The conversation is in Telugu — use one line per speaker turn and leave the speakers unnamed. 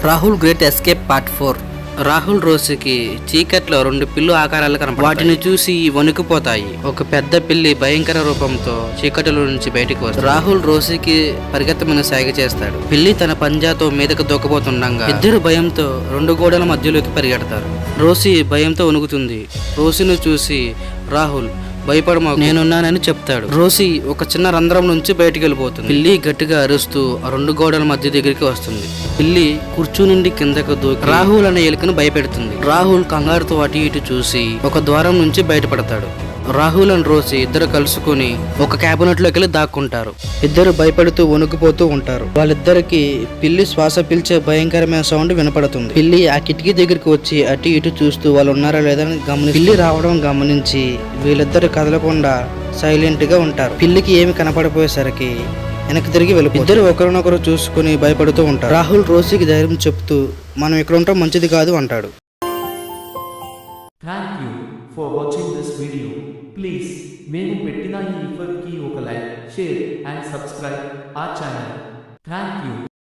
Rahul great escape part 4. Rahul రోజుకి చీకట్లో 2 పిల్లు ఆకారాలు కనపడతాయి. వాటిని చూసి వణికిపోతాయి. ఒక పెద్ద పిల్లి భయంకర రూపంతో చీకటిలో నుంచి బయటకు వస్తుంది. రాహుల్ రోజుకి పరిగెత్తమని సాగ చేస్తాడు. పిల్లి తన పంజాతో మీదకు దూకబోతుండగా ఇద్దరు భయంతో 2 గోడల మధ్యలోకి పరిగెడతారు. రోసి భయంతో వణుకుతుంది. రోసిని చూసి రాహుల్ భయపడమా, నేనున్నానని చెప్తాడు. రోసి ఒక చిన్న రంధ్రం నుంచి బయటికి వెళ్ళిపోతుంది. పిల్లి గట్టిగా అరుస్తూ ఆ 2 గోడల మధ్య దగ్గరికి వస్తుంది. పిల్లి కుర్చీ నుండి కిందకు దూకి రాహుల్ అనే ఎలుకను భయపెడుతుంది. రాహుల్ కంగారుతో అటు ఇటు చూసి ఒక ద్వారం నుంచి బయటపడతాడు. రాహుల్ అండ్ రోసి ఇద్దరు కలుసుకుని ఒక క్యాబినెట్ లోకి వెళ్ళి దాక్కుంటారు. ఇద్దరు భయపడుతూ వణుకుపోతూ ఉంటారు. వాళ్ళిద్దరికి పిల్లి శ్వాస పిలిచే భయంకరమైన సౌండ్ వినపడుతుంది. పిల్లి ఆ కిటికీ దగ్గరికి వచ్చి అటు ఇటు చూస్తూ వాళ్ళు ఉన్నారా లేదని పిల్లి రావడం గమనించి వీళ్ళిద్దరు కదలకుండా సైలెంట్ గా ఉంటారు. పిల్లికి ఏమి కనపడిపోయేసరికి వెనక్కి తిరిగి వెళ్ళిపోతారు. ఇద్దరు ఒకరినొకరు చూసుకుని భయపడుతూ ఉంటారు. రాహుల్ రోసికి ధైర్యం చెప్తూ మనం ఇక్కడ ఉండటం మంచిది కాదు అంటాడు.
Thank you for watching this video. Please, మేము పెట్టిన ఈ వీడియోకి ఒక like, share and subscribe our channel. Thank you.